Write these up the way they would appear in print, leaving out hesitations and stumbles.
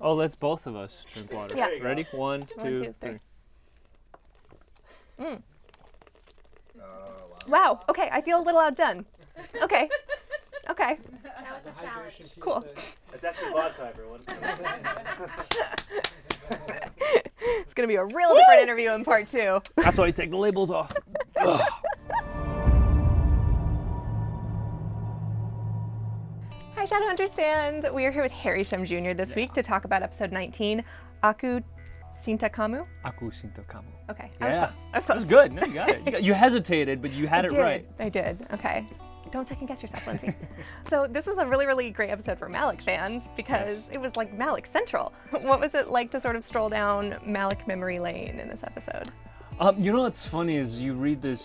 Oh, let's both of us drink water. Yeah. Ready? One, two, three. Mm. Wow. Okay, I feel a little outdone. Okay. Okay. That was a challenge. Cool. It's actually vodka, everyone. It's gonna be a real different interview in part 2. That's why you take the labels off. Hi, Shadowhunters fans. We are here with Shum Jr. this week to talk about episode 19, Cinta Kamu. Cinta Kamu. Okay, Yeah. I was close. That was good. No, you got it. You hesitated, but you had it right. I did. Okay. Don't second guess yourself, Lindsay. So this was a really, really great episode for Malec fans because it was like Malec Central. What was it like to sort of stroll down Malec memory lane in this episode? You know what's funny is you read the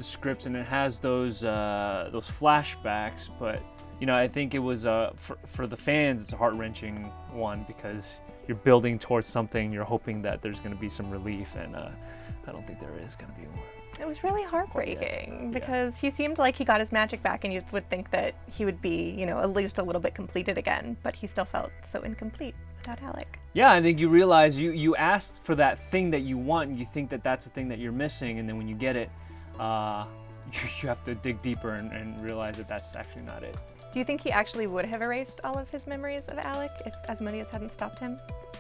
scripts and it has those flashbacks, but you know I think it was for the fans it's a heart-wrenching one because you're building towards something, you're hoping that there's going to be some relief, and I don't think there is going to be more. It was really heartbreaking because he seemed like he got his magic back, and you would think that he would be, you know, at least a little bit completed again, but he still felt so incomplete without Alec. Yeah, I think you realize you asked for that thing that you want, and you think that that's the thing that you're missing, and then when you get it, you have to dig deeper and realize that that's actually not it. Do you think he actually would have erased all of his memories of Alec if Asmodeus hadn't stopped him?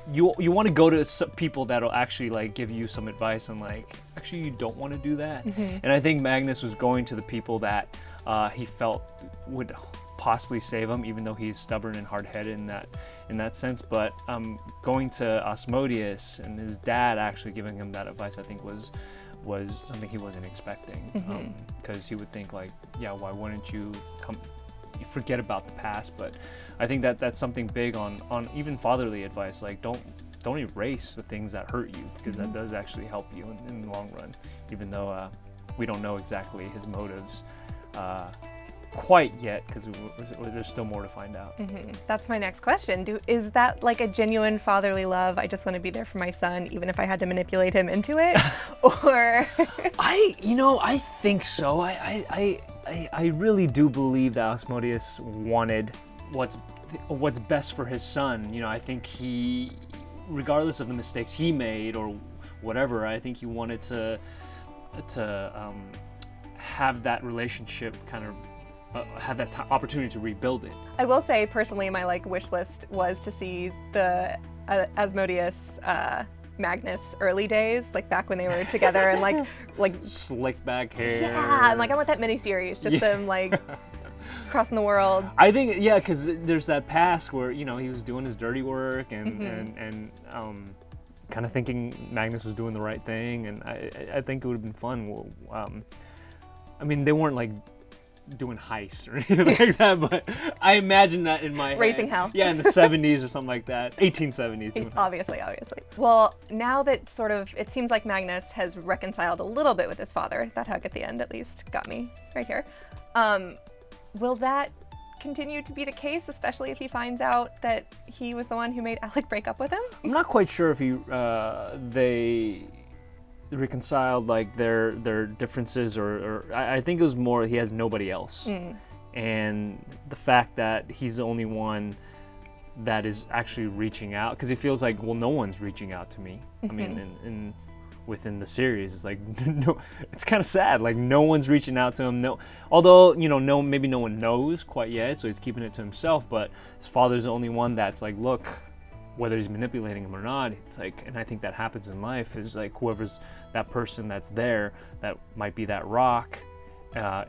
You want to go to some people that'll actually like give you some advice and like actually you don't want to do that. Mm-hmm. And I think Magnus was going to the people that he felt would possibly save him, even though he's stubborn and hard-headed in that sense. But going to Asmodeus and his dad actually giving him that advice, I think was something he wasn't expecting, because he would think like, yeah, why wouldn't you forget about the past? But I think that's something big on even fatherly advice, like don't erase the things that hurt you, because that does actually help you in the long run, even though we don't know exactly his motives quite yet, because there's still more to find out. That's my next question. Is that like a genuine fatherly love? I just want to be there for my son, even if I had to manipulate him into it? Or I think so. I really do believe that Asmodeus wanted what's best for his son. You know, I think he, regardless of the mistakes he made or whatever, I think he wanted to have that relationship kind of have that opportunity to rebuild it. I will say personally, my like wish list was to see the Asmodeus Magnus early days, like back when they were together and like slick back hair. Yeah, and like I want that miniseries, just them like crossing the world. I think because there's that past where he was doing his dirty work and kind of thinking Magnus was doing the right thing, and I think it would have been fun. I mean, they weren't like doing heists or anything like that, but I imagine that in my Raising head. hell. Yeah, in the 70s or something like that. 1870s. Obviously. Well, now that sort of it seems like Magnus has reconciled a little bit with his father, that hug at the end at least got me right here. Will that continue to be the case, especially if he finds out that he was the one who made Alec break up with him? I'm not quite sure if they reconciled like their differences, or I think it was more he has nobody else, and the fact that he's the only one that is actually reaching out, because he feels like, well, no one's reaching out to me. I mean, within the series, it's like no, it's kind of sad, like no one's reaching out to him. No, although maybe no one knows quite yet, so he's keeping it to himself, but his father's the only one that's like, look, whether he's manipulating him or not, it's like, and I think that happens in life, is like whoever's that person that's there, that might be that rock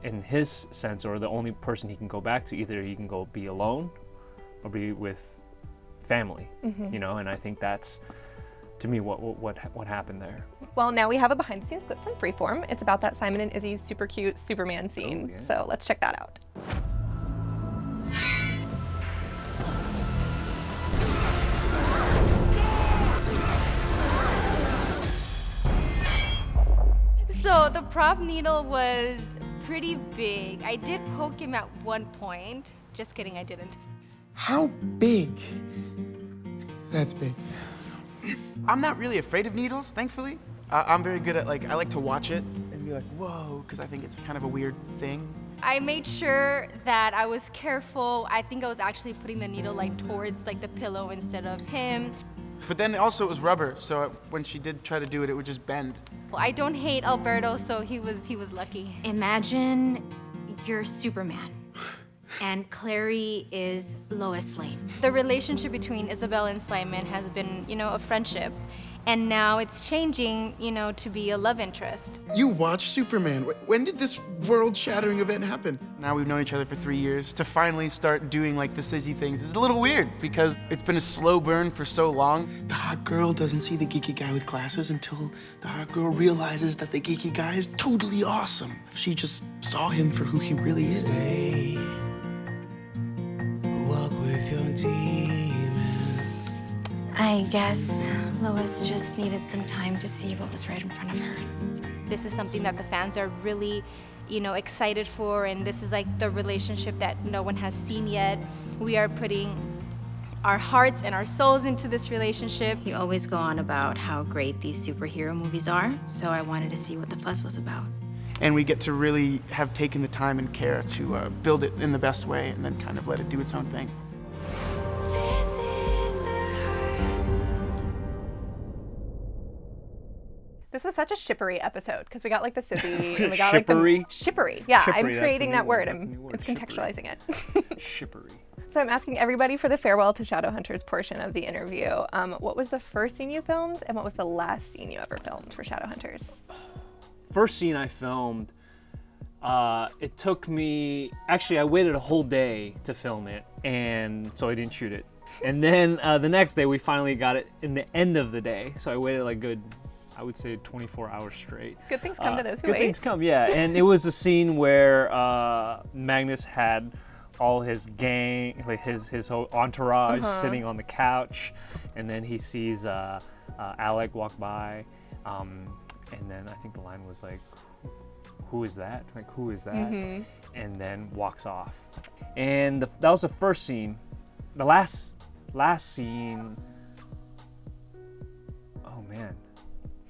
in his sense, or the only person he can go back to. Either he can go be alone or be with family, and I think that's, to me, what happened there. Well, now we have a behind the scenes clip from Freeform. It's about that Simon and Izzy's super cute Superman scene. Oh, yeah. So let's check that out. So the prop needle was pretty big. I did poke him at one point. Just kidding, I didn't. How big? That's big. I'm not really afraid of needles, thankfully. I'm very good at I like to watch it and be like, whoa, because I think it's kind of a weird thing. I made sure that I was careful. I think I was actually putting the needle like towards like the pillow instead of him. But then also it was rubber, so when she did try to do it, it would just bend. Well, I don't hate Alberto, so he was lucky. Imagine you're Superman, and Clary is Lois Lane. The relationship between Isabel and Simon has been, a friendship. And now it's changing, to be a love interest. You watched Superman. When did this world-shattering event happen? Now we've known each other for 3 years. To finally start doing like the sizzy things is a little weird because it's been a slow burn for so long. The hot girl doesn't see the geeky guy with glasses until the hot girl realizes that the geeky guy is totally awesome. If she just saw him for who he really is. Stay, walk with your demons. I guess Lois just needed some time to see what was right in front of her. This is something that the fans are really, excited for, and this is like the relationship that no one has seen yet. We are putting our hearts and our souls into this relationship. You always go on about how great these superhero movies are, so I wanted to see what the fuss was about. And we get to really have taken the time and care to build it in the best way and then kind of let it do its own thing. This was such a shippery episode because we got like the sissy and we got like the Shippery? shippery. Yeah, Shippery, I'm that's a creating new that word. word. That's a new word, It's shippery. contextualizing it. Shippery. So I'm asking everybody for the farewell to Shadowhunters portion of the interview. What was the first scene you filmed and what was the last scene you ever filmed for Shadowhunters? First scene I filmed, it took me, actually I waited a whole day to film it, and so I didn't shoot it. And then the next day we finally got it in the end of the day, so I waited like good, I would say 24 hours straight. Good things come to those who Good wait. things come, yeah. And it was a scene where Magnus had all his gang, like his whole entourage sitting on the couch, and then he sees Alec walk by, and then I think the line was like, who is that? Like, who is that? And then walks off. And that was the first scene. The last scene, oh man.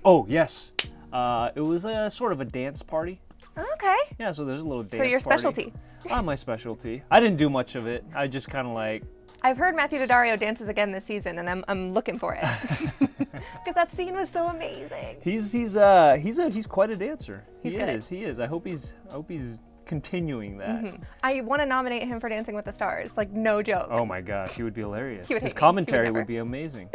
Oh, yes. It was a sort of a dance party. Okay. Yeah, so there's a little dance So your party. specialty. My specialty. I didn't do much of it. I just kind of like, I've heard Matthew Daddario dances again this season, and I'm looking for it because that scene was so amazing. he's quite a dancer. He's He good. is. I hope he's continuing that. I want to nominate him for Dancing with the Stars, like no joke. Oh my gosh, he would be hilarious. He would His hate me. He would commentary never. would be amazing.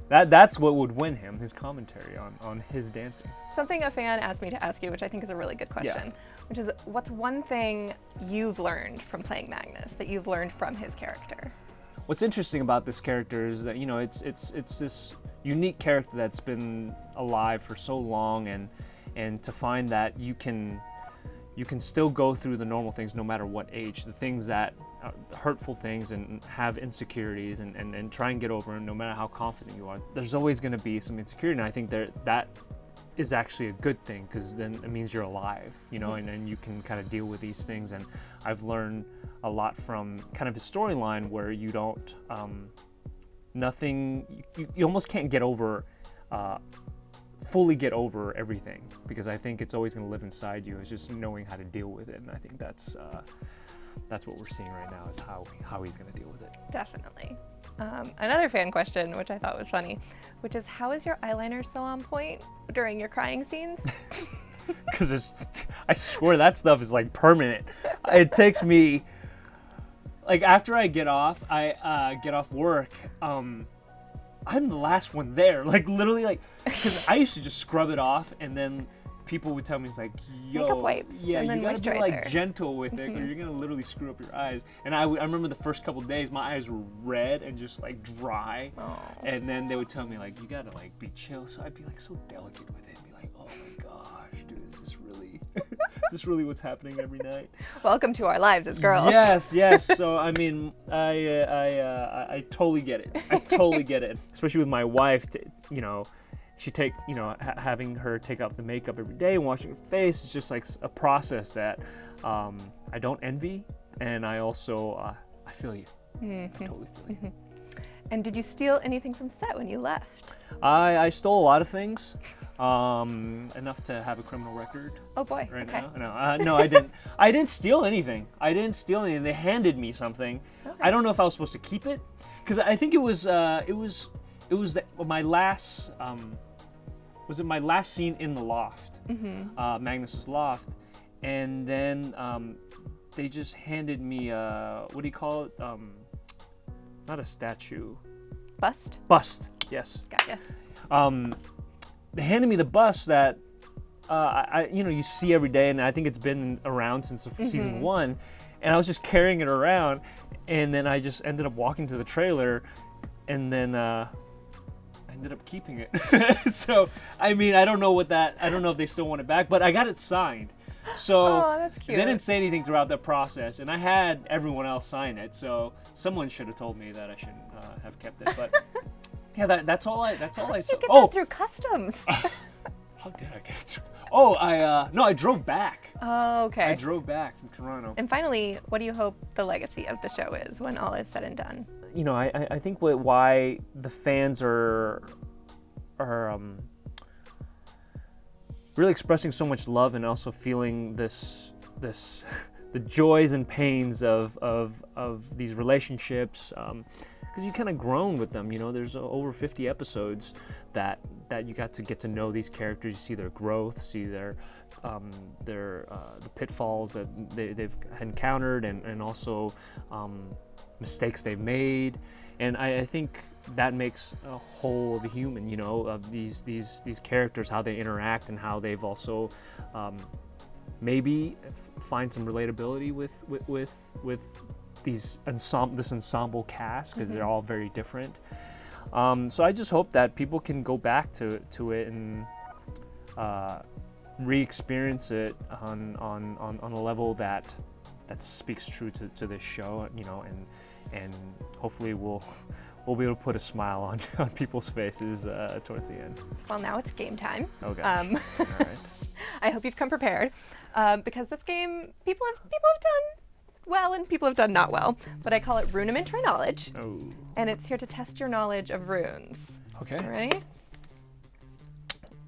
That's what would win him, his commentary on his dancing. Something a fan asked me to ask you, which I think is a really good question, which is what's one thing you've learned from playing Magnus that you've learned from his character? What's interesting about this character is that it's this unique character that's been alive for so long, and to find that you can still go through the normal things no matter what age, the things that are hurtful things and have insecurities and try and get over them no matter how confident you are. There's always going to be some insecurity, and I think that is actually a good thing because then it means you're alive, and then you can kind of deal with these things. And I've learned a lot from kind of his storyline where you don't, you almost can't get over, fully get over everything, because I think it's always going to live inside you. It's just knowing how to deal with it, and I think that's what we're seeing right now, is how he's going to deal with it. Definitely. Another fan question, which I thought was funny, which is how is your eyeliner so on point during your crying scenes? Because I swear that stuff is like permanent. It takes me, like after I get off work, I'm the last one there. Like literally, like, because I used to just scrub it off, and then people would tell me, it's like, yo, Makeup wipes, yeah, and then you gotta be like moisturizer. gentle with it, or you're gonna literally screw up your eyes. And I remember the first couple days, my eyes were red and just like dry, and then they would tell me like, you gotta like be chill. So I'd be like so delicate with it, and be like, oh my gosh, dude, is this really what's happening every night? Welcome to our lives as girls. Yes. So I mean, I totally get it. I totally get it. Especially with my wife, having her take out the makeup every day and washing her face is just like a process that I don't envy, and I also I feel you. I totally feel you. And did you steal anything from set when you left? I stole a lot of things. Enough to have a criminal record Oh boy. right Okay. now. No, I didn't. I didn't steal anything. They handed me something. Okay. I don't know if I was supposed to keep it, because I think it was my last. Was it my last scene in the loft? Mm-hmm. Magnus's loft, and then they just handed me what do you call it? Not a statue. Bust. Bust. Yes. Gotcha. They handed me the bust that you see every day, and I think it's been around since season 1, and I was just carrying it around, and then I just ended up walking to the trailer, and then I ended up keeping it. So I mean, I don't know if they still want it back, but I got it signed. So Oh, that's cute. they didn't say anything throughout the process, and I had everyone else sign it, so someone should have told me that I shouldn't have kept it, but. Yeah, that's all I. Did saw. you get that through customs? How did I get through? Oh, I drove back. Oh, okay. I drove back from Toronto. And finally, what do you hope the legacy of the show is when all is said and done? I think why the fans are really expressing so much love and also feeling this the joys and pains of these relationships. Because you kind of grown with them, there's over 50 episodes that you got to get to know these characters. You see their growth, see their the pitfalls that they've encountered, and also mistakes they've made, and I think that makes a whole of a human, of these characters, how they interact, and how they've also maybe find some relatability with this ensemble cast, because they're all very different. So I just hope that people can go back to it and re-experience it on a level that speaks true to this show, and hopefully we'll be able to put a smile on people's faces towards the end. Well, now it's game time. Oh gosh. All right. I hope you've come prepared, because this game people have done well and people have done not well, but I call it Rudimentary Knowledge, Oh. and it's here to test your knowledge of runes. Okay. Ready?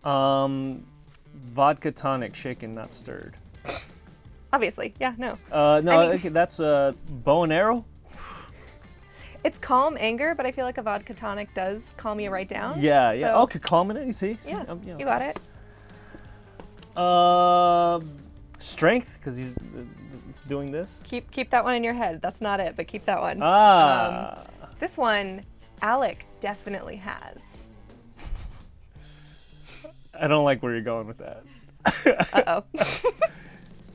Vodka tonic, shaken, not stirred. Obviously, yeah, no. Okay, that's a bow and arrow. It's calm anger, but I feel like a vodka tonic does calm you right down. Yeah. So, Okay, calming it. You see? Yeah, you got it. Strength, because it's doing this. Keep that one in your head. That's not it, but keep that one. This one, Alec definitely has. I don't like where you're going with that. Uh-oh.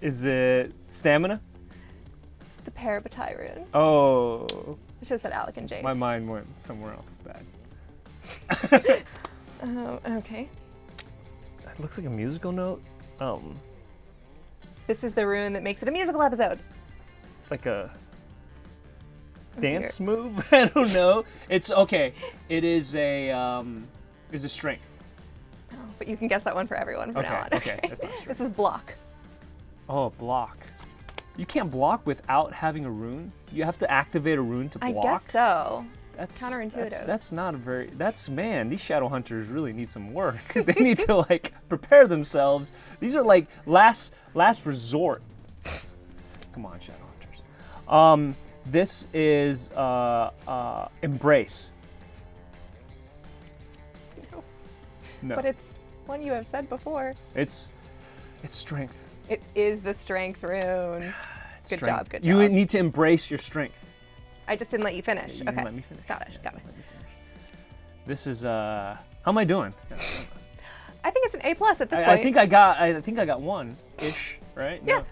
Is it stamina? It's the Parabatai rune. Oh. I should have said Alec and Jace. My mind went somewhere else. Bad. Okay. That looks like a musical note. This is the rune that makes it a musical episode. Like a dance move? I don't know. It's okay. It is a strength. Oh, but you can guess that one for everyone from now on. Okay. That's not strength. This is block. Oh, block. You can't block without having a rune. You have to activate a rune to block. I guess so. That's counterintuitive. That's not a very. Man. These Shadowhunters really need some work. They need to prepare themselves. These are last resort. Come on, Shadowhunters. This is embrace. No. But it's one you have said before. It's strength. It is the strength rune. Good job. You need to embrace your strength. I just didn't let you finish. You Okay. didn't let me finish. Got it. Let me finish. This is how am I doing? I think it's an A+ at this point. I think I got one ish, right? Yeah.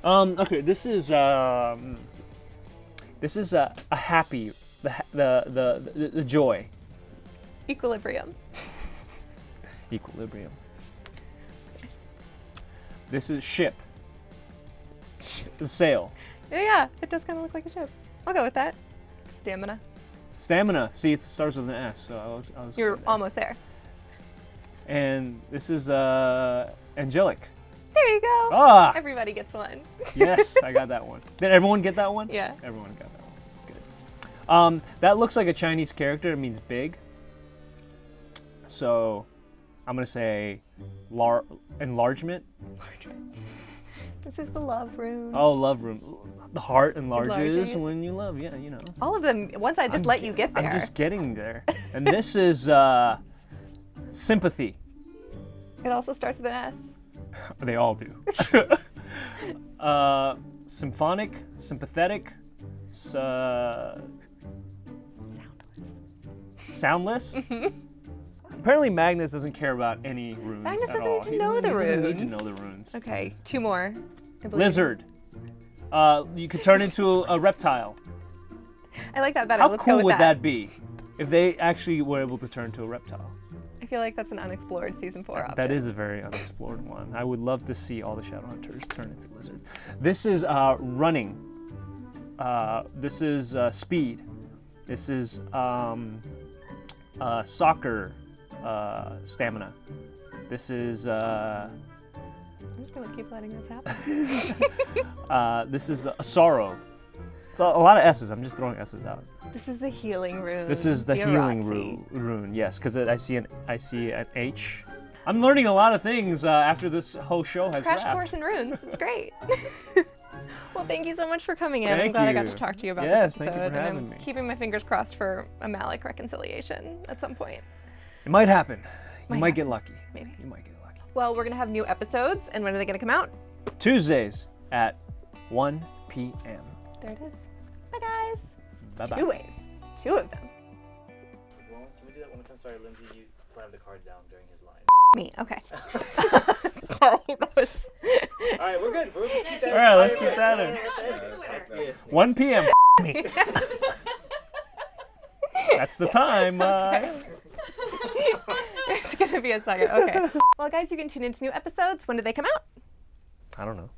No. Okay. This is a happy, the joy. Equilibrium. Equilibrium. This is ship. The sail. Yeah, it does kind of look like a ship. I'll go with that. Stamina. Stamina. See, it starts with an S, so I was. You're there. almost there. And this is angelic. There you go. Ah. Everybody gets one. Yes, I got that one. Did everyone get that one? Yeah. Everyone got that one. Good. That looks like a Chinese character. It means big. So, I'm gonna say enlargement. This is the love rune. Oh, love rune. The heart enlarges Enlarging. when you love. Yeah, you know. All of them. Once I just let you get there. I'm just getting there. And this is sympathy. It also starts with an S. They all do. Symphonic, sympathetic, soundless. Apparently Magnus doesn't care about any runes Magnus at doesn't all. need to know the He doesn't need to runes. know the runes. Okay, 2 more. I believe. Lizard. You could turn into a reptile. I like that better. How Let's go cool with would that be if they actually were able to turn into a reptile? I feel like that's an unexplored season 4 option. That is a very unexplored one. I would love to see all the Shadowhunters turn into lizards. This is running. This is speed. This is soccer stamina. This is I'm just gonna keep letting this happen. this is sorrow. It's a lot of S's. I'm just throwing S's out. This is the healing rune. This is the healing rune. Yes, because I see an H. I'm learning a lot of things after this whole show has Crash wrapped. course in runes. It's great. Well, thank you so much for coming in. I'm Thank glad I got you. to talk to you about Yes, this episode. thank you for and having I'm me. keeping my fingers crossed for a Malec reconciliation at some point. It might happen. You Might might get happen. lucky. Maybe. You might get lucky. Well, we're gonna have new episodes, and when are they gonna come out? Tuesdays at 1 p.m. There it is. Bye, guys. Bye-bye. 2 ways. 2 of them. Well, can we do that one more time? Sorry, Lindsay, you slammed the card down during his line. Me. Okay. Sorry, that was. All right, we're good. We'll just keep that. All right, let's keep that in. Yeah. 1 p.m. me. That's the time. It's gonna be a second. Okay. Well, guys, you can tune into new episodes. When do they come out? I don't know.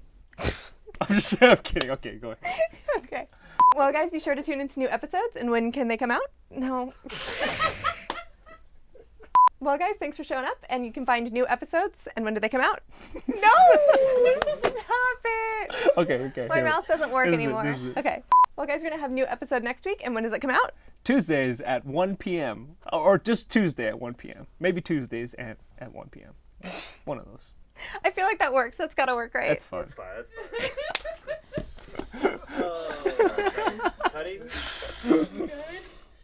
I'm kidding. Okay, go ahead. Okay. Well, guys, be sure to tune into new episodes. And when can they come out? No. Well, guys, thanks for showing up. And you can find new episodes. And when do they come out? No! Stop it! Okay. My mouth doesn't work This is it, anymore. this is it. Okay. Well, guys, we're going to have a new episode next week. And when does it come out? Tuesdays at 1 p.m. Or just Tuesday at 1 p.m. Maybe Tuesdays at 1 p.m. One of those. I feel like that works. That's got to work right. That's fun. That's fine. Cutting.